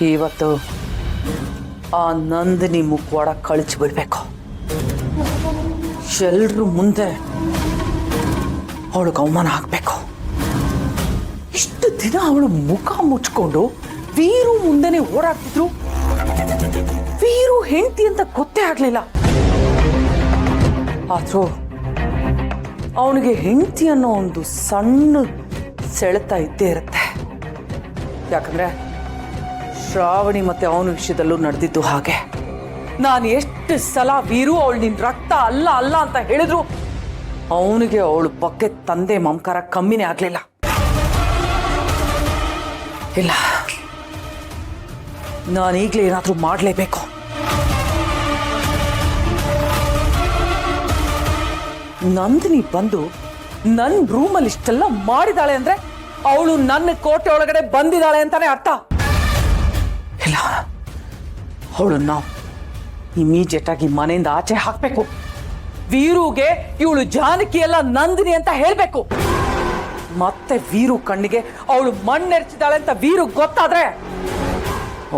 ಇವತ್ತು ಆ ನಂದಿನಿ ಮುಖವಾಡ ಕಳಿಸಿ ಬಿಡ್ಬೇಕು. ಎಲ್ರ ಮುಂದೆ ಅವಳಿಗೆ ಅವಮಾನ ಆಗ್ಬೇಕು. ಇಷ್ಟು ದಿನ ಅವಳು ಮುಖ ಮುಚ್ಕೊಂಡು ವೀರು ಮುಂದೆನೆ ಓಡಾಡ್ತಿದ್ರು. ವೀರು ಹೆಂಡತಿ ಅಂತ ಗೊತ್ತೇ ಆಗ್ಲಿಲ್ಲ. ಆದ್ರೂ ಅವನಿಗೆ ಹೆಂಡತಿ ಅನ್ನೋ ಒಂದು ಸಣ್ಣ ಸೆಳೆತ ಇದ್ದೇ ಇರುತ್ತೆ. ಯಾಕಂದ್ರೆ ಶ್ರಾವಣಿ ಮತ್ತೆ ಅವನ ವಿಷಯದಲ್ಲೂ ನಡೆದಿದ್ದು ಹಾಗೆ. ನಾನು ಎಷ್ಟು ಸಲ ವೀರು ಅವಳು ನಿನ್ ರಕ್ತ ಅಲ್ಲ ಅಲ್ಲ ಅಂತ ಹೇಳಿದ್ರು ಅವನಿಗೆ ಅವಳ ಬಗ್ಗೆ ತಂದೆ ಮಮಕಾರ ಕಮ್ಮಿನೇ ಆಗ್ಲಿಲ್ಲ. ಇಲ್ಲ, ನಾನೀಗ್ಲೇ ಏನಾದ್ರೂ ಮಾಡಲೇಬೇಕು. ನಂದಿನಿ ಬಂದು ನನ್ನ ರೂಮಲ್ಲಿ ಇಷ್ಟೆಲ್ಲ ಮಾಡಿದಾಳೆ ಅಂದ್ರೆ ಅವಳು ನನ್ನ ಕೋಟೆ ಒಳಗಡೆ ಬಂದಿದ್ದಾಳೆ ಅಂತಾನೆ ಅರ್ಥ. ಇಲ್ಲ, ಅವಳನ್ನ ಇಮಿಡಿಯೇಟ್ ಆಗಿ ಮನೆಯಿಂದ ಆಚೆ ಹಾಕ್ಬೇಕು. ವೀರುಗೆ ಇವಳು ಜಾನಕಿ ಎಲ್ಲ ನಂದಿನಿ ಅಂತ ಹೇಳ್ಬೇಕು. ಮತ್ತೆ ವೀರು ಕಣ್ಣಿಗೆ ಅವಳು ಮಣ್ಣೆರ್ಚಿದಾಳೆ ಅಂತ ವೀರು ಗೊತ್ತಾದ್ರೆ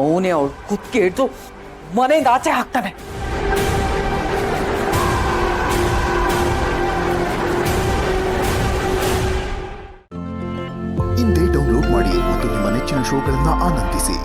ಅವನೇ ಅವಳು ಕುತ್ತಿಗೆ ಹಿಡಿದು ಮನೆಯಿಂದ ಆಚೆ ಹಾಕ್ತಾನೆ. ಇಂದೇ ಡೌನ್ಲೋಡ್ ಮಾಡಿ ಮತ್ತು ನಿಮ್ಮ ನೆಚ್ಚಿನ ಶೋಗಳನ್ನ ಆನಂದಿಸಿ.